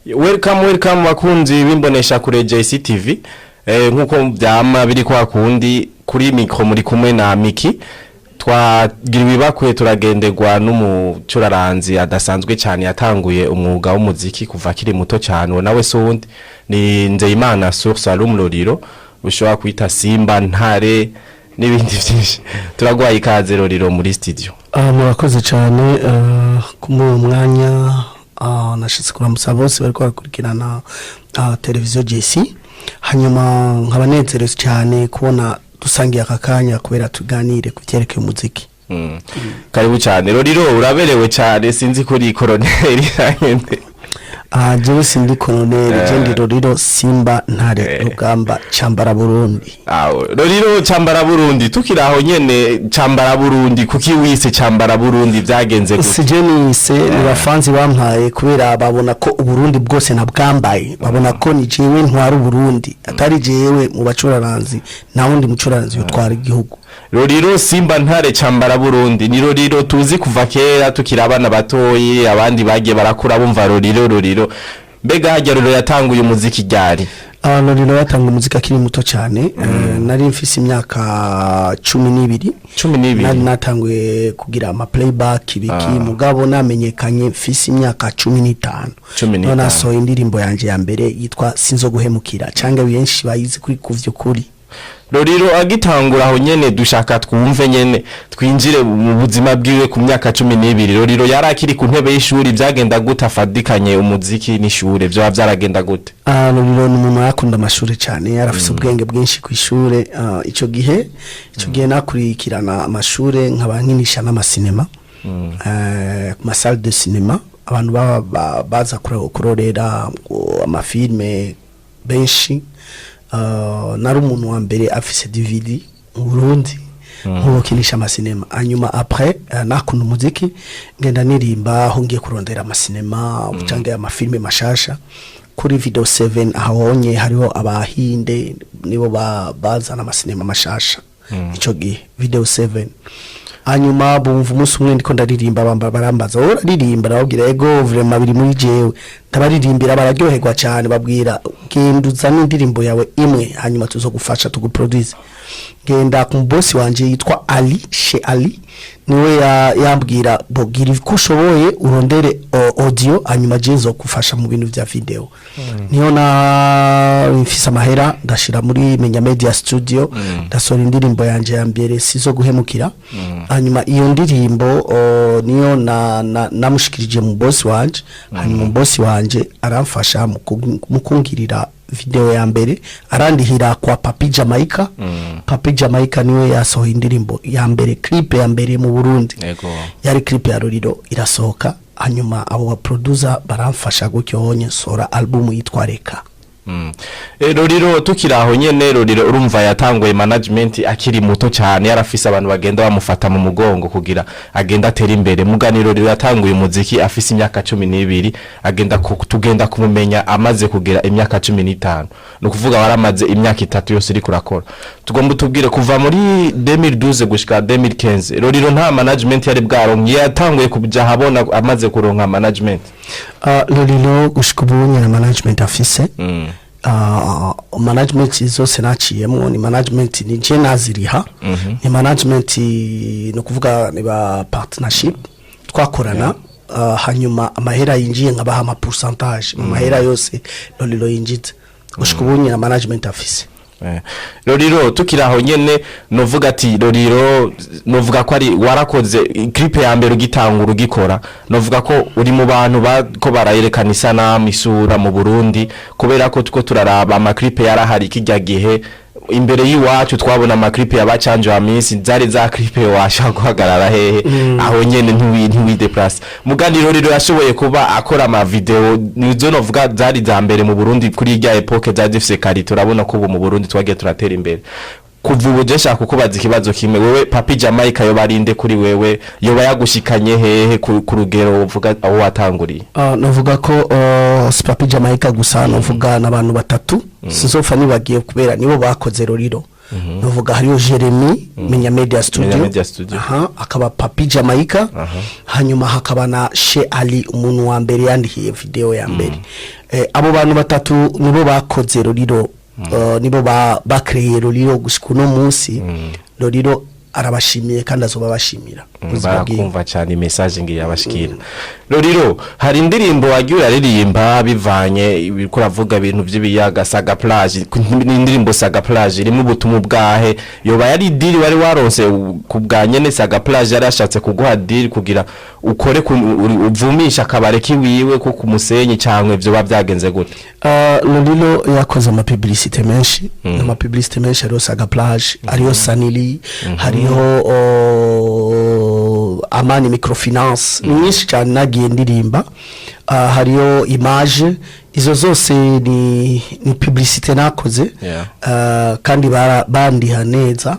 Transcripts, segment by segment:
Welcome bakunzi bimbonesha kure JCTV. Nkuko byama biri kwa kundi kuri mikro muri kumwe na Miki. Twagira ibibakwe turagendegwa n'umucuraranzi adasanzwe cyane yatanguye umwuga w'umuziki kuva kiri muto cyane nawe sundi ni Nzeyimana Source Lolilo ushobora kwita Simba Ntare n'ibindi byinshi. Turagwaye ikaze Lolilo muri studio. Murakoze cyane kumwe mwanya nashitse kuramutsa bose bari kwakurikirana televiziyo JC. Hanyuma nkabanezereza cyane kubona dusangiye akakanya kubera tuganire kuvyerekeye umuziki. Karibu cyane Lolilo, uraberewe cyane sinzi kuri koroneri yanyende. Jewe sindi koroneri jendi Lolilo Simba Ntare Rugamba Cambara Burundi. Lolilo Cambara Burundi tukiraho nyene Cambara Burundi kuki wise Cambara Burundi byagenze gute? Sijeni se ni bafanzi bampaye kubera babona ko uburundi bwose nabwambaye babona ko ni jewe ntwara Burundi atari jewe mu bacuraranzi na wundi mucuraranzi utwara igihugu. Lolilo Simba Ntare Cambara Burundi ni Lolilo tuzi kuva kera tukirabana batoyi abandi bagiye barakura bumva Lolilo mbega hajya Lolilo yatanguye umuziki ryari? Lolilo yatanguye umuziki akiri muto cyane. Nari mfise imyaka 12 nari natanguye kugira ama playback ibiki mugabo namenyekanye mfise imyaka 15 nasohoye indirimbo yanje ya mbere yitwa Sinzo guhemukira cyangwa benshi bayizi kuri kuvyukuri. Lolilo agitangura aho nyene dushaka twumve nyene twinjire mu buzima bwiwe ku myaka 12. Lolilo yarakiri ku ntebe y'ishuri byagenda gute afadikanye umuziki n'ishure byo byaragenda gute? Lolilo ni umuntu yakunda amashuri cyane yarafise ubwenge bwinshi ku ishure. Ico gihe nakurikirana amashure nk'abankinisha n'amasinema ku masalle de cinéma abantu baza kurorera amafilme benshi. Nari umuntu wa mbere afise DVD mu Burundi nkukinisha amasinema. Hanyuma après nakunda umuziki ngenda nirimba aho ngiye kurondera amasinema cyangwa amafilme mashasha kuri video 7 ahonye hariho abahinde nibo bazana amasinema mashasha ico gihe video 7. Hanyuma bumva umunsi umwe ndiko ndaririmba barambaza uraririmba nagira ego vraiment biri muri jewe ndabaririmbira bararyoherwa cyane babwira genduza n'indirimbo yawe imwe hanyuma tuzogufasha tuguproduce. Genda ku boss wanje yitwa Ali niwe yambwira bogira kushoboye urondere audio hanyuma jezo kufasha mu bintu vya video. Niyo na mfisa mahera ndashira muri Menya Media Studio ndasora indirimbo yanje ya mbere Sizo guhemukira. Hanyuma iyo ndirimbo niyo namushikirije mu boss wanje. Hanyuma boss wanje aramfasha mu kungirira video ya mbere arandihira kwa Papi Jamaica. Papi Jamaica niwe yasohoye indirimbo ya mbere clip ya mbere mu Burundi. Yari clip ya Lolilo irasohoka. Hanyuma abo producer baramfasha gucyonye sora album yitwa Reka. Lolilo tukiraho nyene Lolilo urumva yatanguye management akiri muto cyane yarafise abantu bagenda bamufata mu mugongo kugira agenda atera imbere. Muganiro Lolilo yatanguye umuziki afise imyaka 12 tugenda kumumenya amaze kugira imyaka 15 no kuvuga waramaze imyaka 3 yose iri kurakora. Tugomba tubwire kuva muri 2012 gushika 2015 Lolilo nta management yari bwaronke yatanguye kuja habona amaze kuronka management. Lolilo gushika ubunye na management afise management zose naciyemo ni management ni je naziriha. Ni management no kuvuga ni ba partnership twakorana. Hanyuma amahera yinjiye nkabaha ama pourcentage mu mahera yose Lolilo yinjitse gushika ubunye na management afise. Lolilo tukiraho nyene novuga ati Lolilo novuga ko ari warakoze clip ya mbere ugitangura ugikora novuga ko uri mu bantu ko barayerekana isanamu isura mu Burundi kubera ko tuko turaraba ama clip yarahari kijya gihe imbere yiwacu twabona ama clip yabacanje wa minsi zari za clip washa guhagarara hehe aho nyene ntiwide plus muganiro Lolilo yashoboye kuba akora ama video nizo novuga zari za mbere mu Burundi kuri irya epoque za difise kari turabona ko mu Burundi twagiye turatera imbere. Kuva ubu shaka kukubaza ikibazo kimwe wewe Papi Jamaica yo barinde kuri wewe yo bayagushikanye hehe ku rugero uvuga aho watanguriye? Navuga ko Papi Jamaica gusa navuga nabantu batatu sizopfa nibagiye kubera nibo bakoze Lolilo. novuga hariyo Jeremy Menya Media Studio akaba Papi Jamaica hanyuma hakaba na She Ali umuntu wa mbere yandikiye video ya mbere abo bantu batatu nibo bakoze Lolilo nibo bakreye Lolilo gushika no munsi Lolilo arabashimiye kandi azoba bashimira barakumva cyane message ngiye abashikira Lolilo hari indirimbo wagiye aririmba bivanye bikuravuga ibintu by'ibiyaga Saga Plage indirimbo Saga Plage irimo ubutumwa bwahe yoba yari diri wari waronse kubwanye ne Saga Plage yarashatse kuguha diri kugira ukore uvumisha akabare kiwiwe ko kumusenyi cyangwe byo babyagenze gute Lolilo yakoze ama publicité menshi ama publicité menshi ariyo Saga Plage ariyo Sanili hariyo Amani Microfinance nyinshi cyane nagiye ndirimba hariyo Image izo zose ni publicité nakoze kandi bandiha neza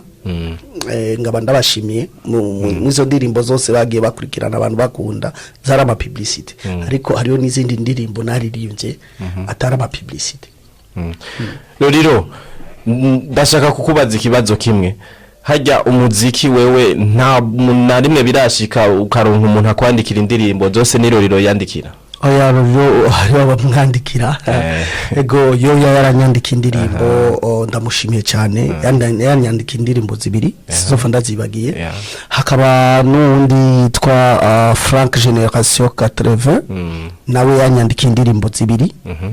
ngaba ndabashimiye mwizo ndirimbo zose bagiye bakurikirana abantu bakunda zara ama publicité ariko hariyo n'izindi ndirimbo naririmbye atara ama publicité Lolilo ndashaka kukubaza ikibazo kimwe hajya umuziki wewe nta rimwe birashika ukaronka umuntu akwandikira indirimbo zose ni Lolilo yandikira oya Lolilo hariyo bamwandikira ego yo yaranyandika indirimbo ndamushimiye cyane yanyandika indirimbo zibiri sizofa ndazibagiye hakaba n'undi twa Frank Generation 80 nawe yanyandika indirimbo zibiri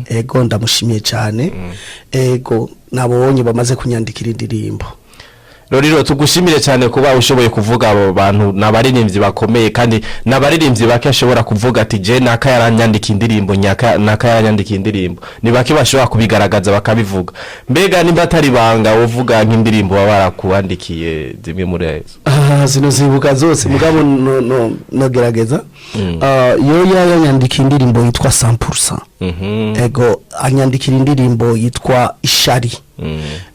ego ndamushimiye cyane ego nabonye bamaze kunyandikira indirimbo Lolilo tugushimire cyane kuba ushoboye kuvuga abo bantu nabaririmbyi bakomeye kandi nabaririmbyi bakashobora kuvuga ati je naka yaranyandika indirimbo naka yaranyandika indirimbo ni bake bashobora kubigaragaza bakabivuga mbega nimba atari banga uvuga nk'indirimbo barakuandikiye zimwe muri ezo zino zibuka zose mugabo no gerageza yo yanyandika indirimbo yitwa 100% ego anyandikira indirimbo yitwa Ishari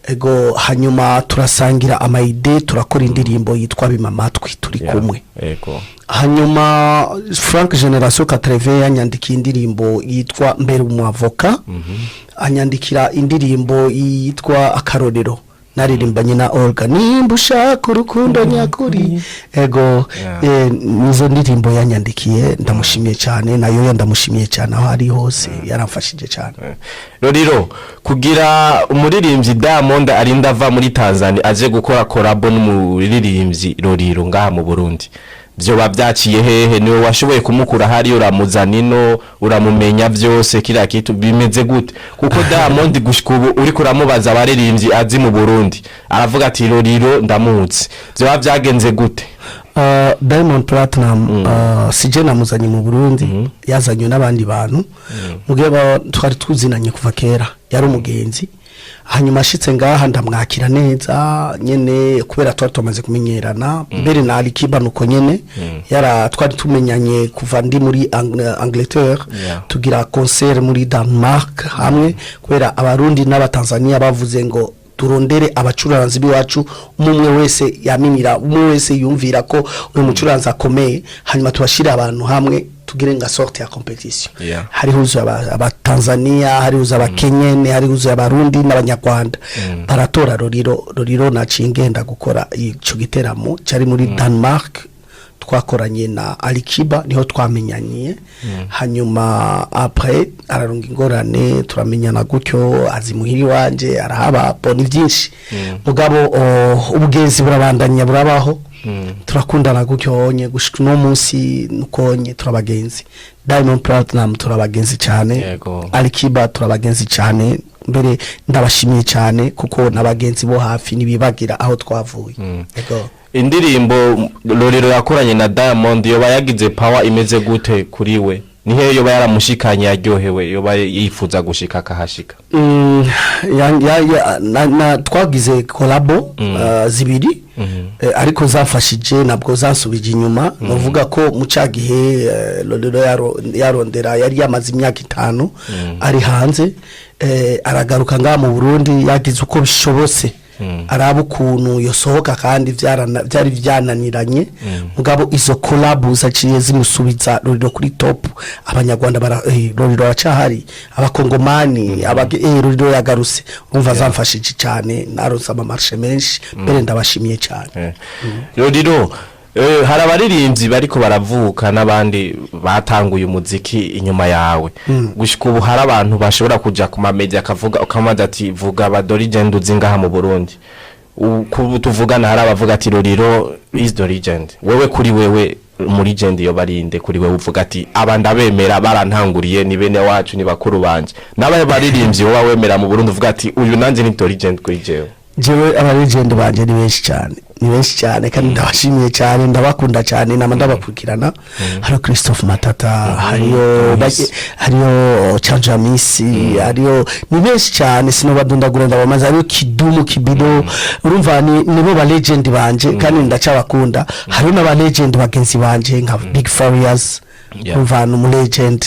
ego hanyuma turasangira amaide turakora indirimbo yitwa Bimamatwi turi kumwe ego hanyuma Frank Generation 80 yanyandika indirimbo yitwa Mbere umwavoka anyandikira indirimbo yitwa Akarorero naririmbanye na Olga nimba ushaka urukundo nyakuri ego nizo ndirimbo yanyandikiye ndamushimiye cyane nayo ndamushimiye cyane aho ari hose yaramfashije cyane Lolilo kugira umuririmbyi Diamond arinda ava muri Tanzania aje gukora collab n'umuririmbyi Lolilo ngaha mu Burundi byo babyaciye hehe niwe washoboye kumukura hari uramuzanino uramumenya byose kira kitu bimeze gute kuko Diamond gushikubu uri kuramubaza abaririmbyi azi mu Burundi aravuga ati Lolilo ndamutse byo babyagenze gute Diamond Platinum sije namuzanye mu Burundi yazanywe n'abandi bantu mugeba twari tuzinanye kuva kera yari umugenzi hanyuma ashitse ngaha ndamwakira neza nyene kubera twari tumaze kumenyerana mbere na Alikiba nuko nyene yara twari tumenyanye kuva ndi muri Angleterre tugira concert muri Denmark hamwe kubera abarundi n'abatanzania bavuze ngo turondere abacuranzi biwacu umwe wese yaminira umwe wese yumvira ko uyu mucuranzi akomeye hanyuma tubashira abantu hamwe tugire nga sorte ya competition hari huzo abatanzania hari huzo abakenyene hari huzo abarundi n'abanyarwanda baratora Lolilo nacingenda gukora ico giteramo cari muri Denmark twakoranye na Alikiba niho twamenyaniye hanyuma après ararunga ingorane turamenyana gutyo azimuhiri wanje arahaba boni vyinshi mugabo ubugenzi burabandanya burabaho turakundana gutyo onye gushika no munsi nukonye turabagenzi Diamond Platinum turabagenzi cyane Alikiba turabagenzi cyane mbere ndabashimiye cyane kuko nabagenzi bo hafi nibibagira aho twavuye ego indirimbo Lolilo yakoranye na Diamond yoba yagize power imeze gute kuri we nihe yoba yaramushikanye yaryohewe yoba yifuza gushika kahashika twagize collabo zibiri ariko zafashije nabwo zasubije inyuma novuga ko mu cagihe Lolilo yarondera yari yamaze imyaka 5 ari hanze aragaruka ngaha mu Burundi yagize uko bishobose araba ukuntu yosohoka kandi byari byananiranye mugabo izo collabs aciye zimusubiza Lolilo kuri top abanyarwanda Lolilo aracahari abakongomani Lolilo yagaruse umva zamfashije cyane naronse amamarche menshi mbere ndabashimiye cyane Lolilo hari abaririmbyi bariko baravuka n'abandi batanguye umuziki inyuma yawe gushika ubu hari abantu bashobora kuja ku mamedia akavuga ukamaza ati vuga ba legend uzingaha mu Burundi tuvugana hari abavuga ati Lolilo is the legend wewe kuri wewe mu legend yo barinde kuri wewe uvuga ati abanda bemera barantanguriye ni bene wacu ni bakuru banje nabaye baririmbyi wowe wemera mu Burundi uvuga ati uyu nanje ni the legend kuri jewe aba legend banje ni benshi cyane kandi ndabashimiye cyane ndabakunda cyane ndabakurikirana hariyo Christophe Matata hariyo Chanjamisi hariyo ni benshi cyane sinobadundagura ndabamaze hariyo Kidumu Kibido urumva nibo ba legend banje kandi ndacabakunda hariyo n'aba legend bagenzi banje nka Big Farious umvana mu legend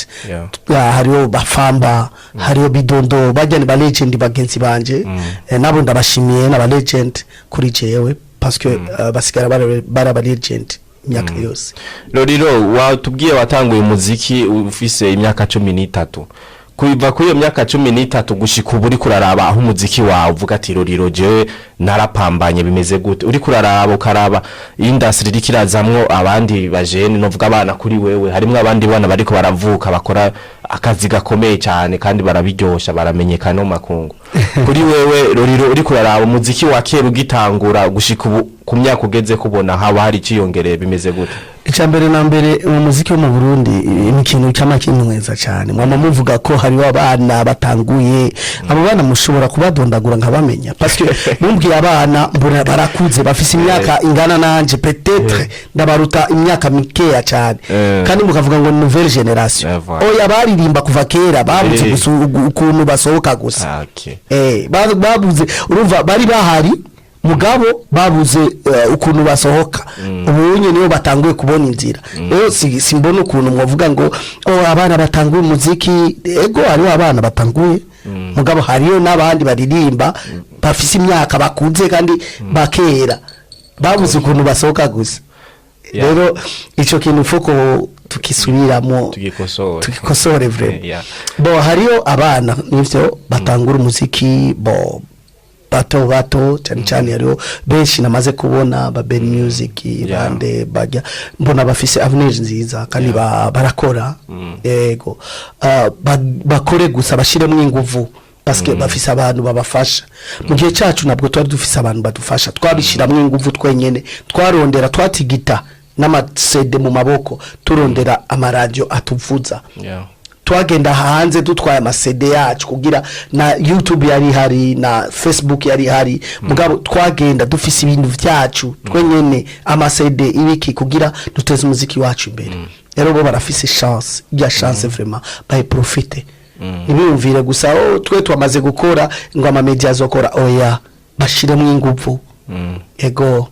hariyo Bafamba hariyo Bidondo bajyane ba legend bagenzi banje nabo ndabashimiye n'aba legend kuri jewe parce que basigara bara legend imyaka yose Lolilo watubwiye watanguye umuziki ufise imyaka 13 kuiva kuri iyo myaka 13 gushika ubu uri kuraraba aho umuziki wawe uvuga ati Lolilo je narapambanye bimeze gute uri kuraraba ukaraba industry rikirazamwo abandi bajene novuga abana kuri wewe harimo abandi bana bariko baravuka bakora akazi gakomeye cyane kandi barabiryosha baramenyekana mu makungu kuri wewe Lolilo uri kuraraba umuziki wa kera ugitangura gushika ubu ku myaka ugeze kubona haba hari ciyongereye bimeze gute Icyambere na mbere umuziki wo mu Burundi ni ikintu cy'amakinweza cyane mwama muvuga ko hariho abana batanguye abo bana mushobora kubadondagura nkabamenya parce que mumbwiye abana mbona barakuze bafise imyaka ingana nanje peut-être ndabaruta imyaka mikeya cyane kandi mukavuga ngo nouvelle génération oya baririmba kuva kera babuze ukuntu basohoka gusa babuze urumva bari bahari mugabo babuze ukuntu basohoka ubunye niyo batanguye kubona inzira rero simbona ukuntu mwavuga ngo abana batanguye umuziki ego hariho abana batanguye mugabo hariyo n'abandi baririmba bafise imyaka bakunze kandi bakera babuze ukuntu basohoka gusa rero ico kintu fuko tukisubiramo tukikosore vraiment bo hariyo abana nivyo batangura umuziki bo bato cyane hariho benshi namaze kubona ba Ben Music bande bajya mbona bafise avenue nziza kandi barakora yego bakore gusa bashiremo inguvu parce que bafise abantu babafasha mu gihe cyacu nabwo twari dufise abantu badufasha twabishiramo inguvu twenyene twarondera twatigita n'amasede mu maboko turondera amaradio atuvuza twagenda hanze dutwaye amasede yacu kugira na YouTube yari hari na Facebook yari hari mugabo twagenda dufise ibintu vyacu twenyene amasede ibiki kugira duteze umuziki wacu imbere rero bo barafise chance vraiment baye profiter ibiyumvire gusa twe twamaze gukora ngo ama media azokora oya bashiremo ingufu ego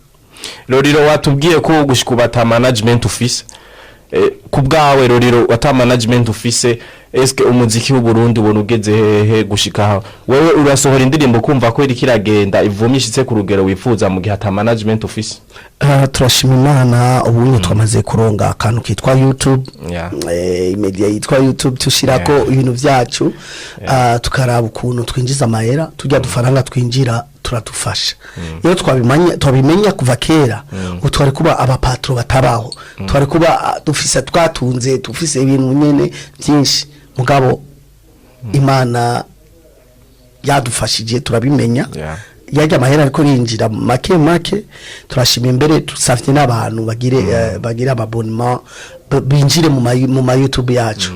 Lolilo watubwiye ko gushikubata management ufise kubgawe Lolilo wata management ufise eske umuziki w'u Burundi ubona ugeze hehe gushika wewe urasohora indirimbo kumva ko iri kiragenda ivumishitse ku rugero wifuza mu gihe ata management office turashima Imana ubunye twamaze kuronga akantu kitwa YouTube media yitwa YouTube tushirako ibintu vyacu tukaraba ukuntu twinjiza amahera tujya dufaranga twinjira turadufasha iyo twabimenya kuva kera utware kuba abapatro batabaho tware kuba dufise twatunze dufise ibintu nyene byinshi mugabo Imana yadufashije turabimenya yajya amahera ariko rinjira make turashima imbere tusafite n'abantu bagire ababonnement binjire mu ma YouTube yacu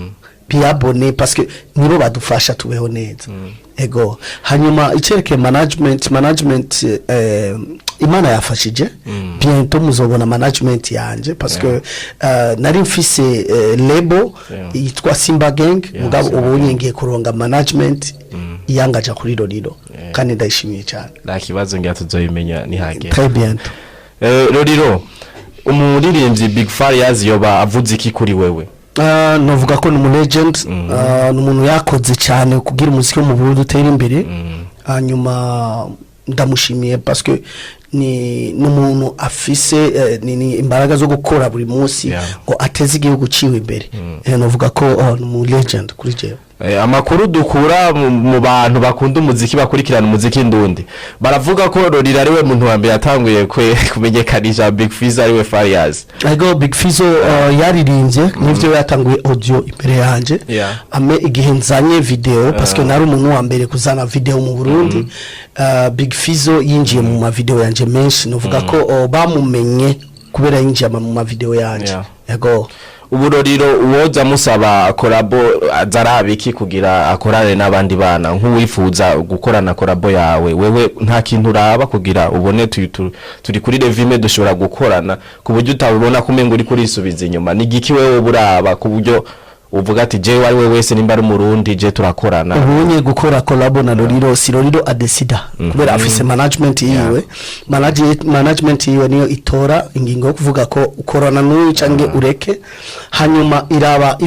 biabone parce que nibo badufasha tubeho neza ego hanyuma icereke management Imana yafashije bientôt muzobona management yanje parce que nari mfise label yitwa Simba Gang mugabo ubunye ngiye kuronga management yangaja kuri Lolilo kandi ndayishimiye cyane nta kibazo ngiye tuzoyimenya ni hage très bientôt Lolilo umuririmbyi Big Farious yoba avuze iki kuri wewe novuga ko ni legend n'umuntu yakoze cyane kugira umuziki wo mu Burundi utera imbere hanyuma ndamushimiye parce que ni n'umuntu afise ni imbaraga zo gukora buri munsi ngo ateze igihugu ciwe imbere novuga ko mu legend kuri jewe. Amakuru dukura mu bantu bakunda umuziki bakurikirana umuziki ndundi baravuga ko Lolilo ari we muntu wa mbere yatanguye kumenyekanisha Big Fizzo ari we Farious. Ego Big Fizzo yaririmbye nivyo yatanguye audio imbere yanje ame igihe nzanye video parce que nari umuntu wa mbere kuzana video mu Burundi. Big Fizzo yinjiye mu ma video yanje menshi novuga ko bamumenye kubera yinjiye mu ma video yanje. Ego ubu Lolilo uwoza musaba korabo azarabiki kugira akorane n'abandi bana nk'uwifuza gukorana korabo yawe wewe nta kintu uraba kugira ubone turi kuri revime dushobora gukorana ku buryo utabona kumenga uri kuri isubiza inyuma ni giki wewe buraba ku buryo uvuga ati je wari wese nimba ari umurundi je turakorana ubunye gukora collabo na Lolilo si Lolilo adesida kubera afise management yiwe management yiwe niyo itora ingingo yo kuvuga ko ukorana n'uyu canke ureke hanyuma iraba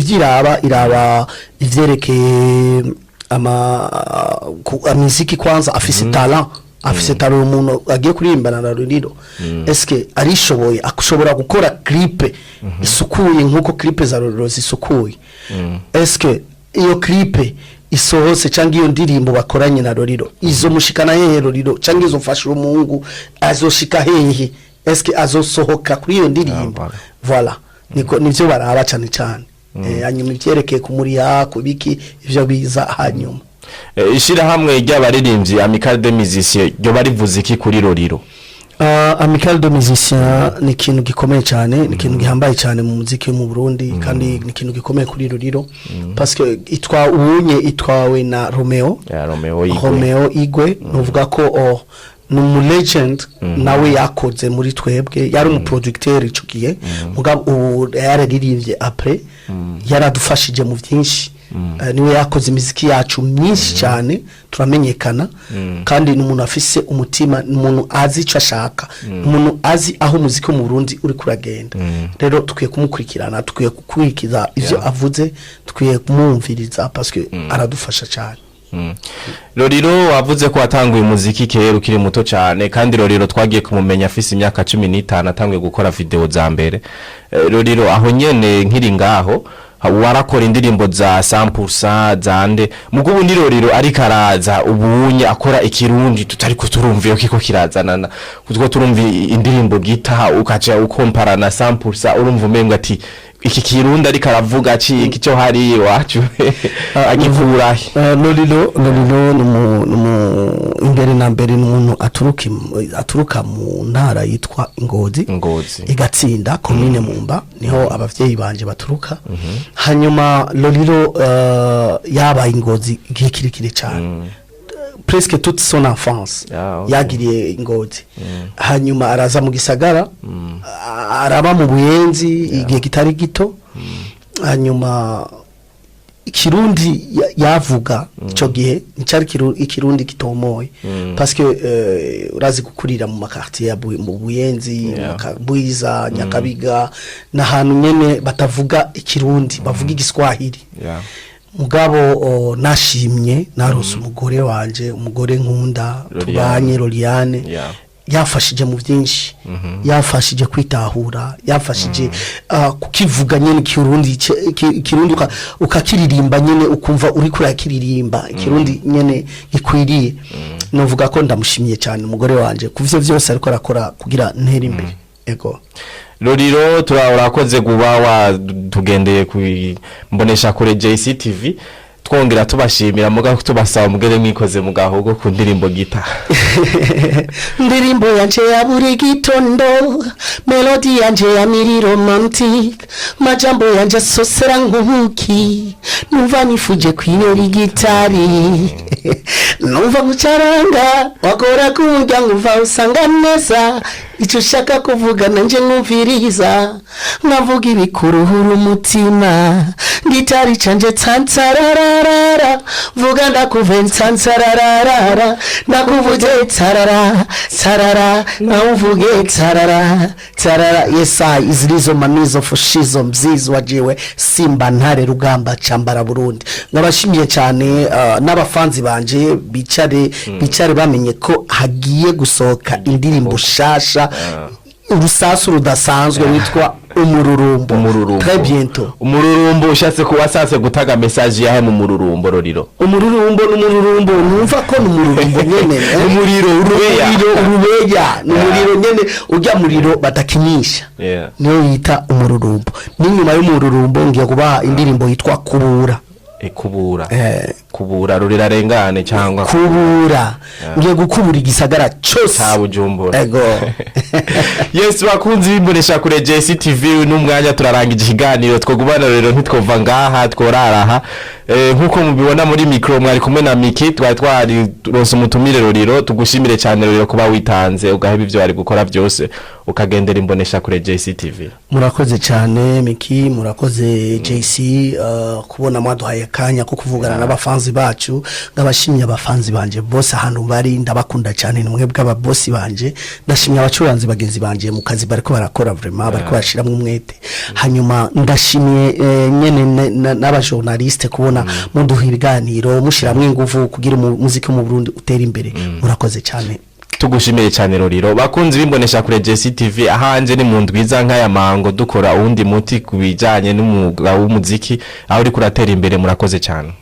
ivyerekeye muziki kwanza afise talent afise talent umuntu agiye kurimbana na Lolilo eske arishoboye akushobora gukora clip isukuye nkuko clip za Lolilo zisukuye eske iyo clip isohose canke iyo ndirimbo bakoranye na Lolilo izo mushikana hehe Lolilo canke izo mfasha umungu azoshika hehe eske azosohoka kuri iyo ndirimbo voilà nivyo baraba cyane cyane hanyuma ivyerekeye kumuriya kubiki ivyo biza hanyuma ishira hamwe ry'abaririmbyi Amical de Musiciens ryo barivuze iki kuri Lolilo. Amical de Musiciens ni ikintu gikomeye cyane ni ikintu gihambaye cyane mu muziki mu Burundi kandi ni ikintu gikomeye kuri Lolilo parce que itwawe na Romeo Igwe novuga ko numu legend nawe yakoze muri twebwe yari umu producteur icukiye mugabo yararirimbye après yaradufashije mu vyinshi niwe yakoze imiziki yacu myinshi cyane turamenyekana kandi n'umuntu afise umutima n'umuntu azi ico ashaka umuntu azi aho umuziki mu Burundi uri kuragenda rero tukwiye kumukurikirana tukwiye kukurikiza ivyo avuze tukwiye kumumviriza parce que aradufasha cyane. Lolilo wavuze ko watanguye umuziki kera ukiri muto cyane kandi Lolilo twagiye kumumenya afise imyaka 15 atanguye gukora video za mbere. Lolilo aho nyene nkiri ngaho warakora indirimbo za 100% zande mugubu ndi Lolilo ari karaza ubunye akora ikirundi tutari kuturumva yo kiko kirazanana kutwo turumva indirimbo gita ukaca ukompara na 100% urumva umenga ati iki kirundi ari karavuga iki cyo hari iwacu agivura. Lolilo imbere na mbere n'umuntu aturuka mu ntara yitwa Ngozi igatsinda commune Mumba niho abavyeyi banje baturuka hanyuma Lolilo yabaye Ngozi gikirikire cyane presque toute son enfance yagiriye Ngozi hanyuma araza mu gisagara araba mu Buyenzi igihe kitari gito hanyuma ikirundi yavuga ico gihe nicari ikirundi kitomoye parce que urazi gukurira mu makartier ya mu Buyenzi Bwiza Nyakabiga na hantu nyene batavuga ikirundi bavuga igiswahili mugabo nashimye narose umugore wanje umugore nkunda tubanye Loliane yafashije mu byinshi yafashije kwitahura yafashije kukivuga nyene kirundi ukakiririmba nyene ukumva uri kurakiririmba ikirundi nyene ikwiriye novuga ko ndamushimiye cyane umugore wanje kuvyo vyose ariko arakora kugira ntera imbere. Ego Lolilo turakoze guba tugendeye kumbonesha kure JCTV twongera tubashimira muga tubasaba mugere mwikoze mugahogo ku ndirimbo gita ndirimbo yanje ya buri gitondo melody yanje ya miri romantic majambo yanje sosera nkubuki numva nifuje kwinera gitari numva gucaranga wakora kujya nguva usanga neza icyo shaka kuvuga nanje nkumviriza nkavuga ibikuruhura umutima gitari canje tsantsararara vuga ndakuve tsantsararara nakuvuze tsarara tsarara nauvuge tsarara yesa izilizo manizo fushizo mzizi wajiwe simba ntare rugamba chambara Burundi. Nabashimiye cyane n'abafanzi banje banje bicare bamenye ko hagiye gusohoka indirimbo Nshasha urusasu rudasanzwe witwa umururumbo. Très bientôt. Umururumbo ushatse kuwasase gutaga message yahe mu mururumbo Lolilo. Umururumbo numva ko numururumbo nyene umuriro urubeya numuriro nyene ujya muriro batakinisha. Niyo yita umururumbo. N'inyuma y'umururumbo ngiye kubaha indirimbo yitwa kubura. Kubura rurarengane cyangwa kubura ngiye gukubura igisagara cyose cya Bujumbura. Ego. Yes, bakunzi bimbonesha kure JCTV n'umwanya turarangije ikiganiro twogubana rero ntitwova ngaha tworaraha nkuko mubibona muri micro mwari kumwe na Miki twari rose umutumire Lolilo tugushimire cyane Lolilo kuba witanze ugaheba ivyo bari gukora byose ukagendera imbonesha kure JCTV. Murakoze cyane Miki, murakoze JC kubona mwaduhaye kanya ko kuvugana n'abafanzi bacu ngabashimye abafanzi banje bose ahantu bari ndabakunda cyane nimwe bw'ababosi banje ndashimye abacuranzi bagenzi banje mu kazi bariko barakora vraiment bariko bashiramo umwete hanyuma ndashimye nyene n'abajournaliste kubona muduha ibiganiro mushiramwe ingufu kugira umuziki mu Burundi utera imbere. Murakoze cyane. Tugushimiye cyane Lolilo. Bakunzi bimbonesha kure JCTV ahanje ni mu ndwiza nk'aya mango dukora uwundi muti kubijanye n'umwuga w'umuziki aho uri kuratera imbere. Murakoze cyane.